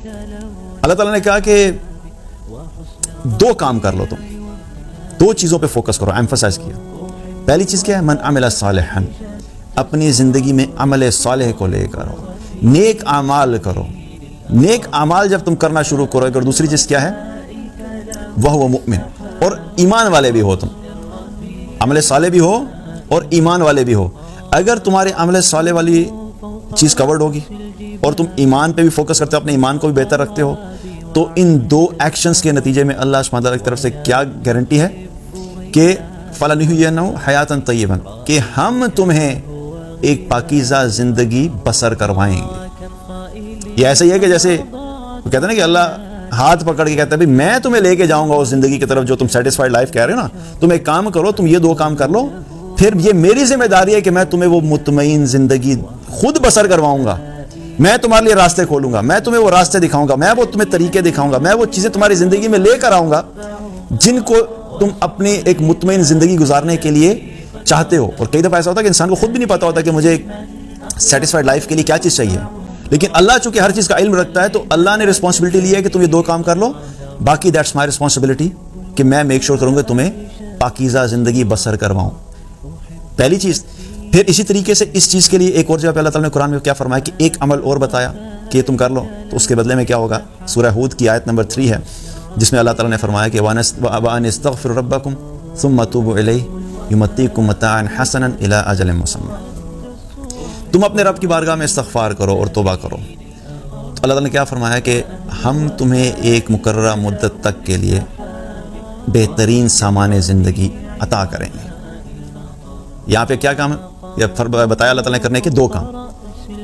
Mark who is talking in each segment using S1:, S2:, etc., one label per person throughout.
S1: اللہ تعالیٰ نے کہا کہ دو کام کر لو، تم دو چیزوں پہ فوکس کرو، ایمفسائز کیا. پہلی چیز کیا ہے؟ من عمل صالحا، اپنی زندگی میں عمل صالح کو لے کرو، نیک اعمال کرو. نیک اعمال جب تم کرنا شروع کرو گے. اور دوسری چیز کیا ہے؟ وہ مؤمن، اور ایمان والے بھی ہو. تم عمل صالح بھی ہو اور ایمان والے بھی ہو. اگر تمہارے عمل صالح والی چیز کورڈ ہوگی اور تم ایمان پہ بھی فوکس کرتے ہو، اپنے ایمان کو بھی بہتر رکھتے ہو، تو ان دو ایکشنز کے نتیجے میں اللہ سبحانہ تعالیٰ کی طرف سے کیا گارنٹی ہے کہ فَلَنُحْيِيَنَّهُ حَيَاتًا طَيِّبًا، کہ ہم تمہیں ایک پاکیزہ زندگی بسر کروائیں گے. یہ ایسا ہی ہے کہ جیسے وہ کہتے ہیں نا کہ اللہ ہاتھ پکڑ کے کہتا ہے بھئی میں تمہیں لے کے جاؤں گا اس زندگی کی طرف جو تم سیٹسفائیڈ لائف کہہ رہے ہو نا. تم ایک کام کرو، تم یہ دو کام کر لو، پھر یہ میری ذمہ داری ہے کہ میں تمہیں وہ مطمئن زندگی خود بسر کرواؤں گا. میں تمہارے لیے راستے کھولوں گا، میں تمہیں وہ راستے دکھاؤں گا، میں وہ تمہیں طریقے دکھاؤں گا، میں وہ چیزیں تمہاری زندگی میں لے کر آؤں گا جن کو تم اپنی ایک مطمئن زندگی گزارنے کے لیے چاہتے ہو. اور کئی دفعہ ایسا ہوتا ہے کہ انسان کو خود بھی نہیں پتا ہوتا کہ مجھے ایک سیٹسفائیڈ لائف کے لیے کیا چیز چاہیے، لیکن اللہ چونکہ ہر چیز کا علم رکھتا ہے تو اللہ نے رسپانسبلٹی لی ہے کہ تم یہ دو کام کر لو، باقی دیٹس مائی رسپانسبلٹی کہ میں میک شور کروں گا تمہیں پاکیزہ زندگی بسر کرواؤں. پہلی چیز. پھر اسی طریقے سے اس چیز کے لیے ایک اور جگہ پہ اللہ تعالیٰ نے قرآن میں کیا فرمایا کہ ایک عمل اور بتایا کہ یہ تم کر لو تو اس کے بدلے میں کیا ہوگا. سورہ ہود کی آیت نمبر 3 ہے جس میں اللہ تعالیٰ نے فرمایا کہ وَأَنِ اسْتَغْفِرُوا رَبَّكُمْ ثُمَّ تُوبُوا إِلَيْهِ يُمَتِّعْكُم مَتَاعًا حَسَنًا إِلَىٰ أَجَلٍ مُّسَمًّى. تم اپنے رب کی بارگاہ میں استغفار کرو اور توبہ کرو. تو اللہ تعالیٰ نے کیا فرمایا کہ ہم تمہیں ایک مقررہ مدت تک کے لیے بہترین سامان زندگی عطا کریں گے. یہاں پہ کیا کام ہے بتایا اللہ تعالیٰ نے کرنے کے دو کام.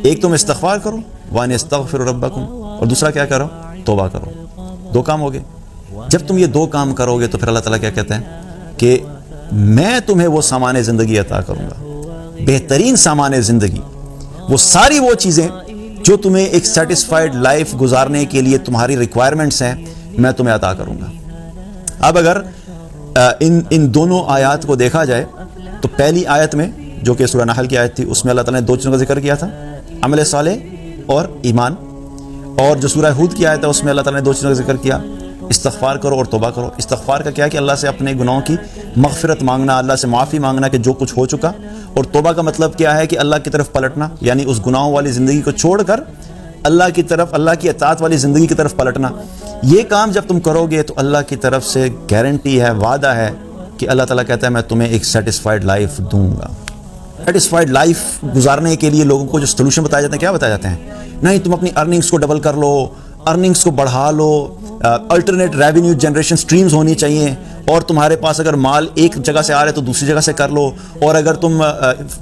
S1: ایک تم استغفار کرو وَأَنِ اسْتَغْفِرُوا رَبَّكُمْ، اور دوسرا کیا کرو؟ توبہ کرو. دو کام ہو گئے. جب تم یہ دو کام کرو گے تو پھر اللہ تعالیٰ کیا کہتے ہیں کہ میں تمہیں وہ سامان زندگی عطا کروں گا، بہترین سامان زندگی، وہ ساری وہ چیزیں جو تمہیں ایک سیٹسفائیڈ لائف گزارنے کے لیے تمہاری ریکوائرمنٹس ہیں میں تمہیں عطا کروں گا. اب اگر ان دونوں آیات کو دیکھا جائے تو پہلی آیت میں جو کہ سورہ نحل کی آیت تھی اس میں اللہ تعالیٰ نے دو چیزوں کا ذکر کیا تھا، عمل صالح اور ایمان. اور جو سورہ ہود کی آیت ہے اس میں اللہ تعالیٰ نے دو چیزوں کا ذکر کیا، استغفار کرو اور توبہ کرو. استغفار کا کیا کہ اللہ سے اپنے گناہوں کی مغفرت مانگنا، اللہ سے معافی مانگنا کہ جو کچھ ہو چکا. اور توبہ کا مطلب کیا ہے کہ اللہ کی طرف پلٹنا، یعنی اس گناہوں والی زندگی کو چھوڑ کر اللہ کی طرف، اللہ کی اطاعت والی زندگی کی طرف پلٹنا. یہ کام جب تم کرو گے تو اللہ کی طرف سے گارنٹی ہے، وعدہ ہے کہ اللہ تعالیٰ کہتا ہے میں تمہیں ایک سیٹسفائیڈ لائف دوں گا. سیٹسفائیڈ لائف گزارنے کے لیے لوگوں کو جو سولوشن بتائے جاتے ہیں کیا بتائے جاتے ہیں؟ نہیں تم اپنی ارننگس کو ڈبل کر لو، ارننگس کو بڑھا لو، الٹرنیٹ ریونیو جنریشن سٹریمز ہونی چاہیے، اور تمہارے پاس اگر مال ایک جگہ سے آ رہا ہے تو دوسری جگہ سے کر لو، اور اگر تم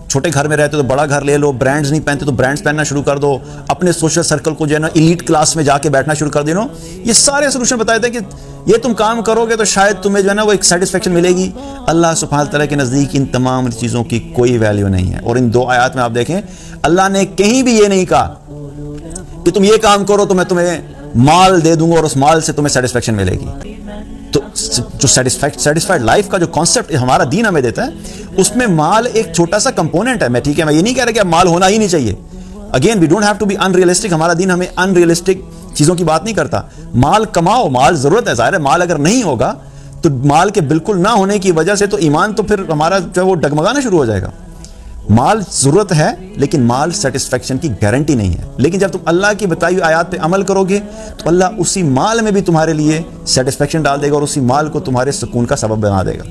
S1: چھوٹے گھر میں رہتے تو بڑا گھر لے لو، برانڈز نہیں پہنتے تو برانڈز پہننا شروع کر دو، اپنے سوشل سرکل کو جو ہے نا ایلیٹ کلاس میں جا کے بیٹھنا شروع کر دینا. یہ سارے سولوشن بتائے تھے کہ یہ تم کام کرو گے تو شاید تمہیں جو ہے نا وہ ایک سیٹسفیکشن ملے گی. اللہ سبحانہ تعالیٰ کے نزدیک ان تمام چیزوں کی کوئی ویلیو نہیں ہے. اور ان دو آیات میں آپ دیکھیں اللہ نے کہیں بھی یہ نہیں کہا کہ تم یہ کام کرو تو میں تمہیں مال دے دوں گا اور اس مال سے تمہیں سیٹسفیکشن ملے گی. تو جو سیٹسفائیڈ لائف کا جو کانسیپٹ ہمارا دین ہمیں دیتا ہے اس میں مال ایک چھوٹا سا کمپوننٹ ہے. میں ٹھیک ہے میں یہ نہیں کہہ رہا کہ مال ہونا ہی نہیں چاہیے. Again we don't have to be unrealistic. ہمارا دین ہمیں ان ریئلسٹک چیزوں کی بات نہیں کرتا. مال کماؤ، مال ضرورت ہے، ظاہر ہے مال اگر نہیں ہوگا تو مال کے بالکل نہ ہونے کی وجہ سے تو ایمان تو پھر ہمارا جو ہے وہ ڈگمگانا شروع ہو جائے گا. مال ضرورت ہے لیکن مال سیٹسفیکشن کی گارنٹی نہیں ہے. لیکن جب تم اللہ کی بتائی ہوئی آیات پہ عمل کرو گے تو اللہ اسی مال میں بھی تمہارے لیے سیٹسفیکشن ڈال دے گا اور اسی مال کو تمہارے سکون کا سبب بنا دے گا.